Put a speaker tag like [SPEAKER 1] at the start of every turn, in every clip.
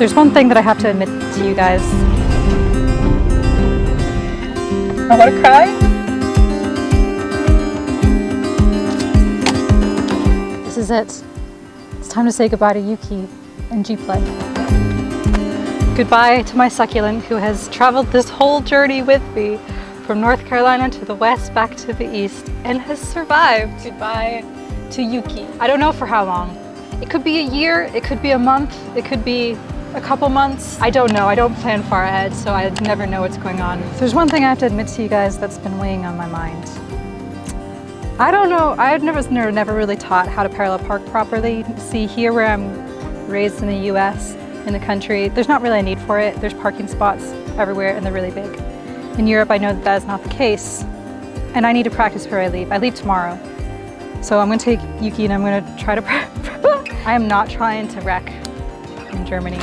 [SPEAKER 1] There's one thing that I have to admit to you guys. I want to cry. This is it. It's time to say goodbye to Yuki and G-Play. Goodbye to my succulent who has traveled this whole journey with me from North Carolina to the west, back to the east, and has survived. Goodbye to Yuki. I don't know for how long. It could be a year, it could be a month, it could be a couple months. I don't know. I don't plan far ahead, so I never know what's going on. There's one thing I have to admit to you guys that's been weighing on my mind. I don't know. I had never really taught how to parallel park properly. See, here where I'm raised in the US, in the country, there's not really a need for it. There's parking spots everywhere and they're really big. In Europe, I know that is not the case, and I need to practice before I leave. I leave tomorrow. So I'm gonna take Yuki and I'm gonna try to I am not trying to wreck in Germany.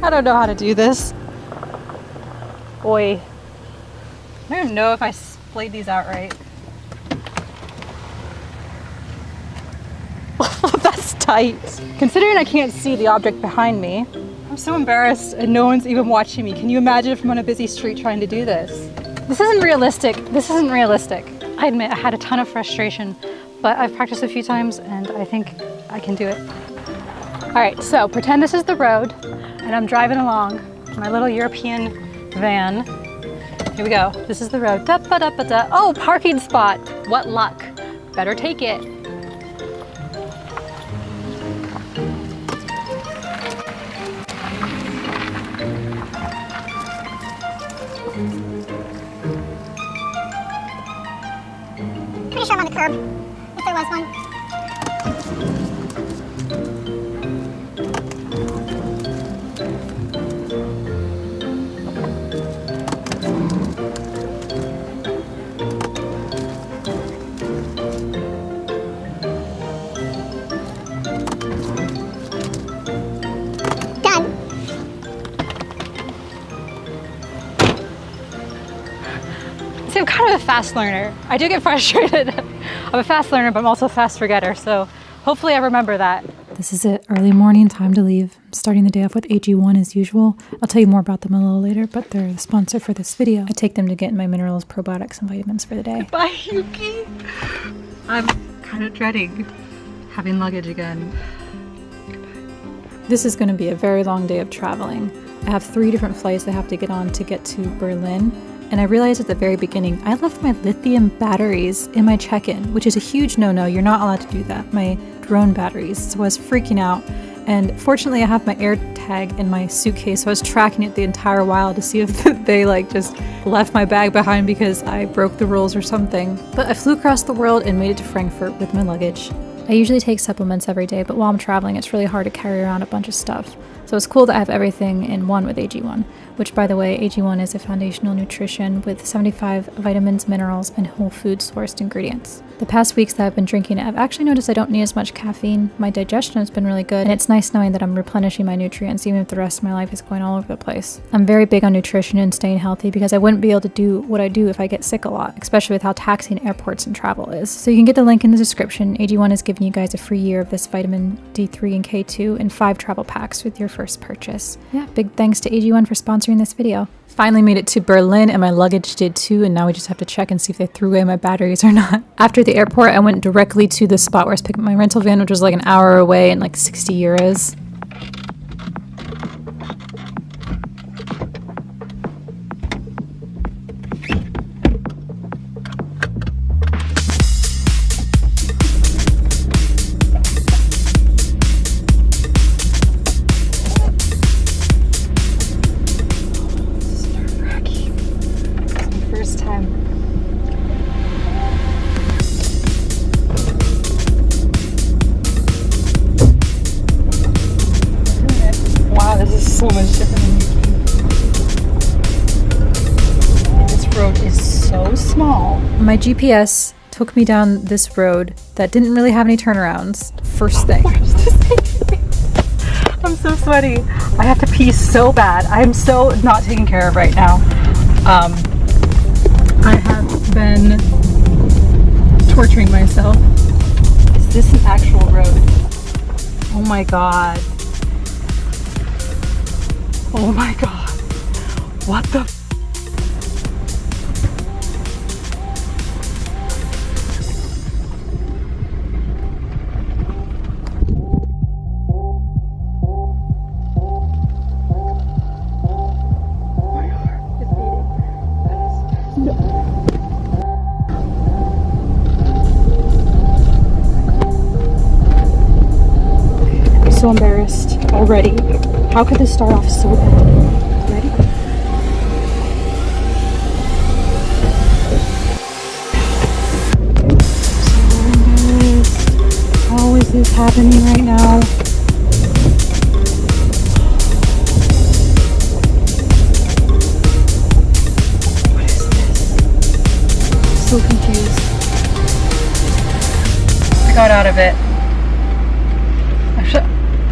[SPEAKER 1] I don't know how to do this. Oi. I don't even know if I splayed these out right. That's tight. Considering I can't see the object behind me, I'm so embarrassed and no one's even watching me. Can you imagine if I'm on a busy street trying to do this? This isn't realistic. This isn't realistic. I admit I had a ton of frustration, but I've practiced a few times and I think I can do it. All right, so pretend this is the road and I'm driving along in my little European van. Here we go. This is the road. Da, ba, da, ba, da. Oh, parking spot. What luck. Better take it.
[SPEAKER 2] Pretty sure I'm on the curb, if there was one.
[SPEAKER 1] See, I'm kind of a fast learner. I do get frustrated. I'm a fast learner, but I'm also a fast forgetter, so hopefully I remember that. This is it, early morning, time to leave. I'm starting the day off with AG1 as usual. I'll tell you more about them a little later, but they're the sponsor for this video. I take them to get my minerals, probiotics, and vitamins for the day. Bye, Yuki. I'm kind of dreading having luggage again. This is going to be a very long day of traveling. I have 3 different flights I have to get on to get to Berlin. And I realized at the very beginning, I left my lithium batteries in my check-in, which is a huge no-no. You're not allowed to do that. My drone batteries. So I was freaking out. And fortunately, I have my AirTag in my suitcase. So I was tracking it the entire while to see if they just left my bag behind because I broke the rules or something. But I flew across the world and made it to Frankfurt with my luggage. I usually take supplements every day, but while I'm traveling, it's really hard to carry around a bunch of stuff. So it's cool that I have everything in one with AG1, which, by the way, AG1 is a foundational nutrition with 75 vitamins, minerals, and whole food sourced ingredients. The past weeks that I've been drinking it, I've actually noticed I don't need as much caffeine. My digestion has been really good, and it's nice knowing that I'm replenishing my nutrients even if the rest of my life is going all over the place. I'm very big on nutrition and staying healthy because I wouldn't be able to do what I do if I get sick a lot, especially with how taxing airports and travel is. So you can get the link in the description. AG1 is giving you guys a free year of this vitamin D3 and K2 and 5 travel packs with your first purchase. Yeah, big thanks to AG1 for sponsoring this video. Finally made it to Berlin and my luggage did too, and now we just have to check and see if they threw away my batteries or not. After the airport, I went directly to the spot where I was picking up my rental van, which was like an hour away and like 60 euros. So much different than Yuki. This road is so small. My GPS took me down this road that didn't really have any turnarounds. First thing. I'm so sweaty. I have to pee so bad. I am so not taken care of right now. I have been torturing myself. Is this an actual road? road. Oh my god. Oh my god. What the f? So embarrassed already. How could this start off so bad? Ready? So embarrassed. How is this happening right now? What is this? So confused. I got out of it.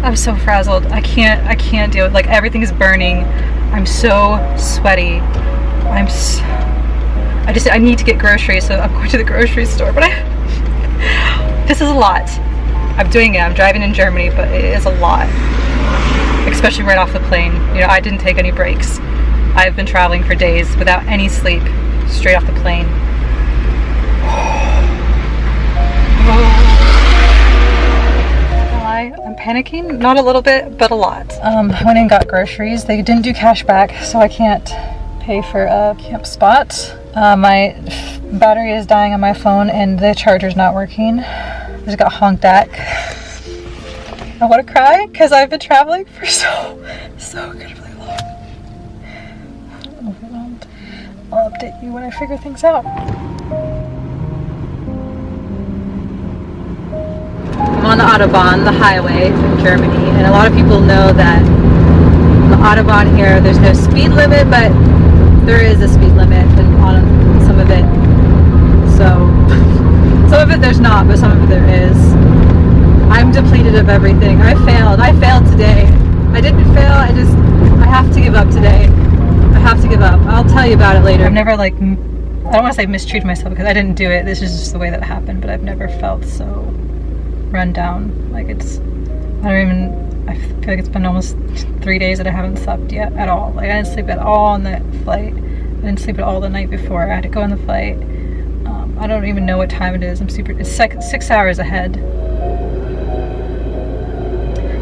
[SPEAKER 1] I'm so frazzled. I can't do it. Like, everything is burning. I'm so sweaty. I need to get groceries, so I'm going to the grocery store. But this is a lot. I'm doing it. I'm driving in Germany, but it is a lot. Especially right off the plane. You know, I didn't take any breaks. I've been traveling for days without any sleep, straight off the plane. I'm panicking, not a little bit, but a lot. I went and got groceries. They didn't do cash back, so I can't pay for a camp spot. My battery is dying on my phone and the charger's not working. I just got honked at. I want to cry because I've been traveling for so incredibly long. I'm overwhelmed. I'll update you when I figure things out. I'm on the Autobahn, the highway in Germany, and a lot of people know that on the Autobahn here there's no speed limit, but there is a speed limit on some of it. So some of it there's not, but some of it there is. I'm depleted of everything. I failed today. I didn't fail, I have to give up today. I have to give up. I'll tell you about it later. I've never, like, I don't want to say mistreated myself because I didn't do it. This is just the way that it happened, but I've never felt so run down. Like, I feel like it's been almost 3 days that I haven't slept yet at all. Like, I didn't sleep at all on that flight. I didn't sleep at all the night before. I had to go on the flight. I don't even know what time it is. It's 6 hours ahead.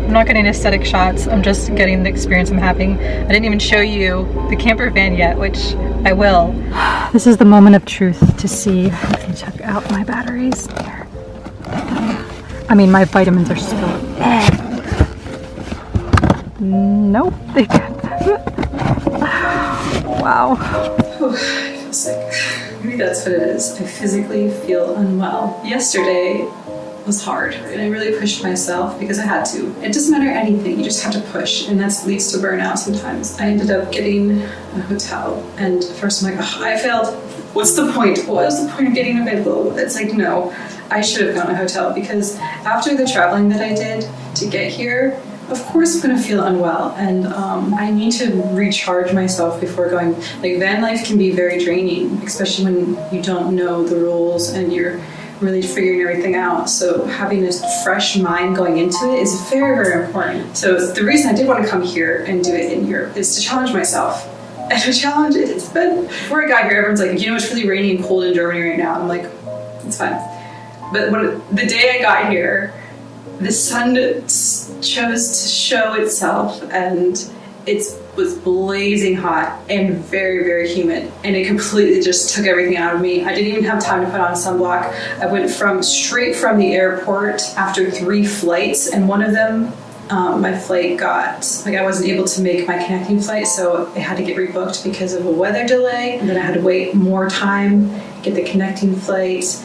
[SPEAKER 1] I'm not getting aesthetic shots. I'm just getting the experience I'm having. I didn't even show you the camper van yet, which I will. This is the moment of truth to see. Let me check out my batteries here. I mean, my vitamins are still. Nope, they didn't. Wow. I feel sick. Maybe that's what it is. I physically feel unwell. Yesterday was hard, and I really pushed myself because I had to. It doesn't matter anything, you just have to push, and that leads to burnout sometimes. I ended up getting a hotel, and at first I'm like, oh, I failed. What's the point? What was the point of getting a bed? It's like, no. I should have gone to a hotel because after the traveling that I did to get here, of course I'm gonna feel unwell, and I need to recharge myself before going. Like, van life can be very draining, especially when you don't know the rules and you're really figuring everything out. So having a fresh mind going into it is very, very important. So the reason I did want to come here and do it in Europe is to challenge myself. And the challenge, it's been, before I got here, everyone's like, you know, it's really rainy and cold in Germany right now. I'm like, it's fine. But the day I got here, the sun chose to show itself, and it was blazing hot and very, very humid, and it completely just took everything out of me. I didn't even have time to put on sunblock. I went straight from the airport after 3 flights, and one of them, my flight I wasn't able to make my connecting flight, so it had to get rebooked because of a weather delay, and then I had to wait more time, get the connecting flight.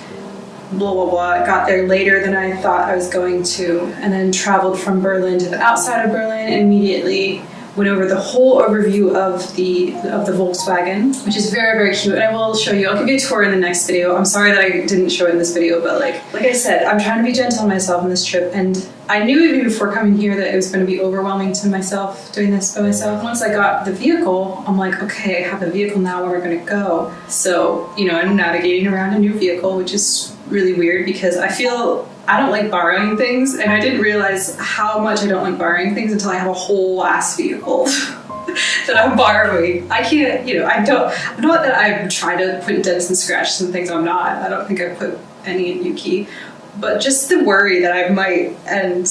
[SPEAKER 1] Blah, blah, blah. Got there later than I thought I was going to, and then traveled from Berlin to the outside of Berlin, and immediately went over the whole overview of the Volkswagen, which is very, very cute. And I will show you. I'll give you a tour in the next video. I'm sorry that I didn't show it in this video, but like I said, I'm trying to be gentle on myself on this trip, and I knew even before coming here that it was going to be overwhelming to myself doing this by myself. Once I got the vehicle, I'm like, okay, I have a vehicle now, where we're going to go. So, you know, I'm navigating around a new vehicle, which is really weird because I feel
[SPEAKER 3] I don't like borrowing things, and I didn't realize how much I don't like borrowing things until I have a whole ass vehicle that I'm borrowing. I can't, you know, I don't, not that I'm trying to put dents and scratches and things, I'm not. I don't think I put any in Yuki. But just the worry that I might, and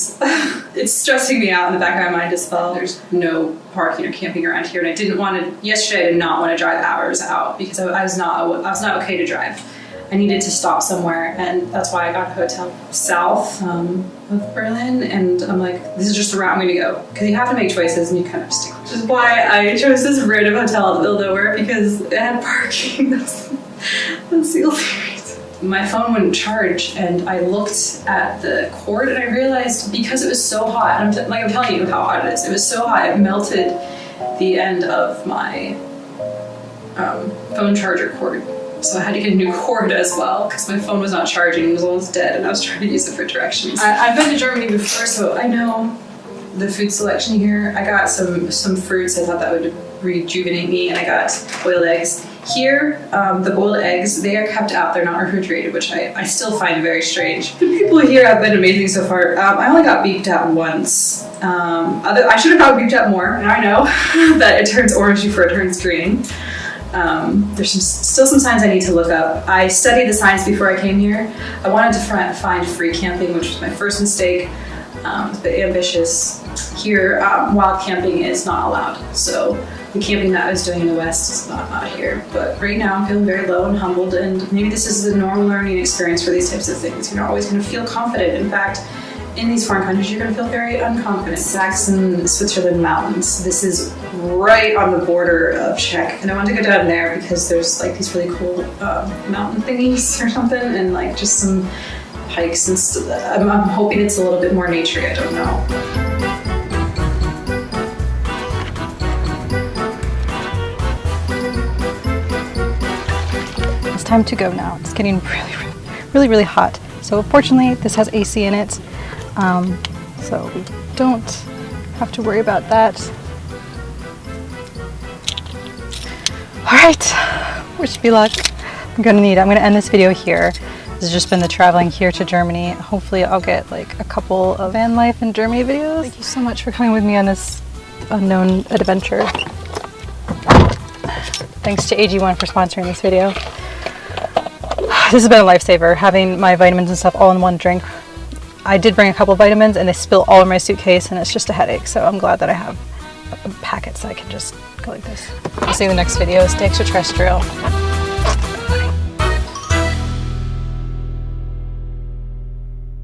[SPEAKER 3] it's stressing me out in the back of my mind as well. There's no parking or camping around here, and I didn't want to, yesterday I did not want to drive hours out because I was not okay to drive. I needed to stop somewhere, and that's why I got a hotel south of Berlin, and I'm like, this is just the route I'm gonna go. Because you have to make choices and you kind of stick. Which is why I chose this random hotel in the middle of nowhere, because it had parking. That's the only reason. My phone wouldn't charge, and I looked at the cord and I realized because it was so hot, and I'm telling you how hot it is, it was so hot, it melted the end of my phone charger cord. So I had to get a new cord as well because my phone was not charging, it was almost dead, and I was trying to use it for directions. I've been to Germany before, so I know the food selection here. I got some fruits, I thought that would rejuvenate me, and I got boiled eggs. Here, the boiled eggs, they are kept out, they're not refrigerated, which I still find very strange. The people here have been amazing so far. I only got beeped at once. I should have got beeped at more, and I know that it turns orange before it turns green. There's still some signs I need to look up. I studied the signs before I came here. I wanted to find free camping, which was my first mistake. It's a bit ambitious. Here, wild camping is not allowed. So the camping that I was doing in the West is not here. But right now I'm feeling very low and humbled, and maybe this is a normal learning experience for these types of things. You're not always going to feel confident. In fact, in these foreign countries, you're going to feel very unconfident. Saxon, Switzerland mountains. This is right on the border of Czech, and I want to go down there because there's like these really cool mountain thingies or something, and like just some hikes and stuff. I'm hoping it's a little bit more nature. I don't know.
[SPEAKER 1] It's time to go now. It's getting really hot. So fortunately, this has AC in it, so we don't have to worry about that. All right, wish me luck. I'm gonna end this video here. This has just been the traveling here to Germany. Hopefully I'll get like a couple of van life in Germany videos. Thank you so much for coming with me on this unknown adventure. Thanks to AG1 for sponsoring this video. This has been a lifesaver, having my vitamins and stuff all in one drink. I did bring a couple of vitamins and they spill all in my suitcase, and it's just a headache. So I'm glad that I have a packet so I can just go like this. I'll see you in the next video. Stay extraterrestrial. Bye.